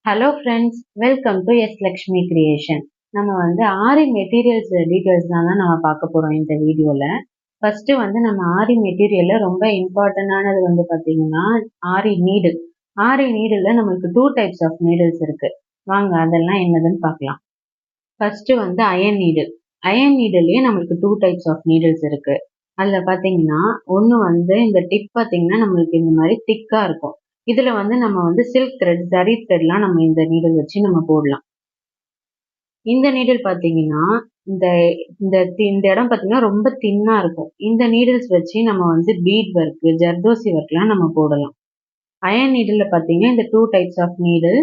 Hello friends, welcome to S Lakshmi creation. நம்ம வந்து ஆரி materials details தான் நம்ம பார்க்க போகிறோம் இந்த வீடியோவில். ஃபர்ஸ்ட்டு வந்து நம்ம ஆரி மெட்டீரியலில் ரொம்ப இம்பார்ட்டண்டானது வந்து பார்த்தீங்கன்னா ஆரி நீடில். ஆரி நீடில் நம்மளுக்கு 2 டைப்ஸ் ஆஃப் நீடில்ஸ் இருக்குது. வாங்க அதெல்லாம் என்னதுன்னு பார்க்கலாம். ஃபர்ஸ்ட்டு வந்து அயன் நீடில். அயன் நீடில்லையே நம்மளுக்கு 2 டைப்ஸ் ஆஃப் நீடில்ஸ் இருக்குது. அதில் பார்த்தீங்கன்னா ஒன்று வந்து இந்த டிப் பார்த்தீங்கன்னா நம்மளுக்கு இந்த மாதிரி திக்காக இருக்கும். இதுல வந்து நம்ம வந்து சில்க் த்ரெட், ஜரி த்ரெட்லாம் நம்ம இந்த நீடில் வச்சு நம்ம போடலாம். இந்த நீடில் பார்த்தீங்கன்னா இந்த இந்த இந்த இடம் பார்த்தீங்கன்னா ரொம்ப தின்னா இருக்கும். இந்த நீடில்ஸ் வச்சு நம்ம வந்து பீட் ஒர்க், ஜர்தோசி ஒர்க்லாம் நம்ம போடலாம். அயன் நீடில் பார்த்தீங்கன்னா இந்த 2 டைப்ஸ் ஆஃப் நீடில்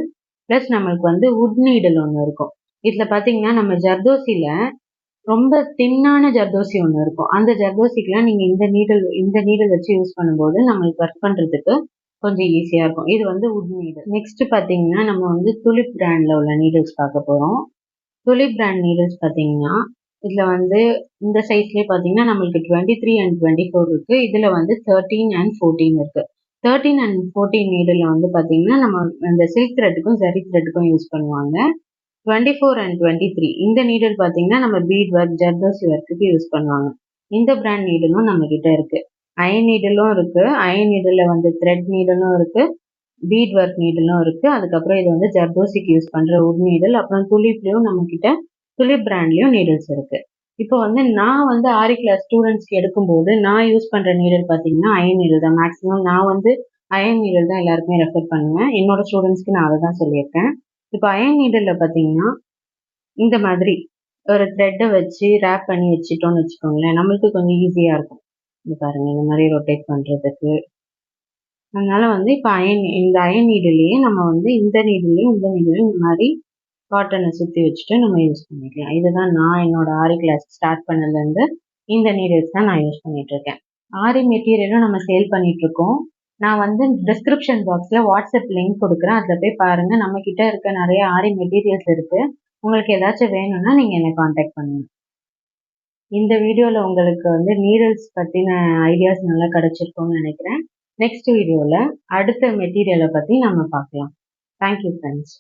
ப்ளஸ் நம்மளுக்கு வந்து வுட் நீடில் ஒன்று இருக்கும். இதுல பார்த்தீங்கன்னா நம்ம ஜர்தோசியில ரொம்ப தின்னான ஜர்தோசி ஒன்று இருக்கும். அந்த ஜர்தோசிக்கெல்லாம் நீங்க இந்த நீடில் வச்சு யூஸ் பண்ணும்போது நம்மளுக்கு ஒர்க் பண்றதுக்கு கொஞ்சம் ஈஸியா இருக்கும். இது வந்து வுட் நீடில். நெக்ஸ்ட் பாத்தீங்கன்னா நம்ம வந்து துலிப் பிராண்ட்ல உள்ள நீடில்ஸ் பார்க்க போறோம். துலிப் பிராண்ட் நீடில்ஸ் பாத்தீங்கன்னா இதுல வந்து இந்த சைஸ்லயே பாத்தீங்கன்னா நம்மளுக்கு 23 and 24 இருக்கு. இதுல வந்து 13 and 14 இருக்கு. 13 and 14 நீடில் வந்து பாத்தீங்கன்னா நம்ம இந்த சில்க் த்ரெட்டுக்கும் ஜரி த்ரெட்டுக்கும் யூஸ் பண்ணுவாங்க. 24 and 23 இந்த நீடில் பாத்தீங்கன்னா நம்ம பீட் ஒர்க், ஜர்தோசி ஒர்க்குக்கு யூஸ் பண்ணுவாங்க. இந்த பிராண்ட் நீடிலும் நம்ம கிட்ட இருக்கு. அயன் நீடிலும் இருக்கு. அயன் நீடில் வந்து த்ரெட் நீடிலும் இருக்கு. பீட் ஒர்க் நீடிலும் இருக்கு. அதுக்கப்புறம் இது வந்து ஜர்தோசிக்கு யூஸ் பண்ற வுட் நீடில். அப்புறம் துலிப்லயும் நம்ம கிட்ட துலிப் பிராண்ட்லயும் நீடில்ஸ் இருக்கு. இப்போ வந்து நான் வந்து ஆரி கிளாஸ் ஸ்டூடெண்ட்ஸ்க்கு எடுக்கும்போது நான் யூஸ் பண்ற நீடில் பாத்தீங்கன்னா அயன் நீடில் தான். மேக்ஸிமம் நான் வந்து அயன் நீடில் தான் எல்லாருக்குமே ரெஃபர் பண்ணுவேன். என்னோட ஸ்டூடெண்ட்ஸ்க்கு நான் அதை தான் சொல்லியிருக்கேன். இப்போ அயன் நீடில்ல பாத்தீங்கன்னா இந்த மாதிரி ஒரு த்ரெட்டை வச்சு ரேப் பண்ணி வச்சுட்டோம்னு வச்சுக்கோங்களேன், நம்மளுக்கு கொஞ்சம் ஈஸியா இருக்கும். இது பாருங்க இந்த மாதிரி ரொட்டேட் பண்றதுக்கு. அதனால வந்து இப்போ இந்த அயன் நீடிலேயே நம்ம வந்து இந்த நீடிலையும் இந்த மாதிரி காட்டனை சுற்றி வச்சுட்டு நம்ம யூஸ் பண்ணிக்கலாம். இதுதான் நான் என்னோட ஆரி கிளாஸ் ஸ்டார்ட் பண்ணதுலேருந்து இந்த நீடில்ஸ் தான் நான் யூஸ் பண்ணிட்டு இருக்கேன். ஆரி மெட்டீரியலும் நம்ம சேல் பண்ணிட்டு இருக்கோம். நான் வந்து டிஸ்கிரிப்ஷன் பாக்ஸில் வாட்ஸ்அப் லிங்க் கொடுக்குறேன். அதில் போய் பாருங்க. நம்ம கிட்ட இருக்க நிறைய ஆரி மெட்டீரியல்ஸ் இருக்கு. உங்களுக்கு ஏதாச்சும் வேணும்னா நீங்கள் என்னை காண்டாக்ட் பண்ணுங்க. இந்த வீடியோவில் உங்களுக்கு வந்து நீடில்ஸ் பற்றின ஐடியாஸ் நல்லா கிடைச்சிருக்கும்னு நினைக்கிறேன். நெக்ஸ்ட் வீடியோவில் அடுத்த மெட்டீரியலை பற்றி நம்ம பார்க்கலாம். Thank you friends.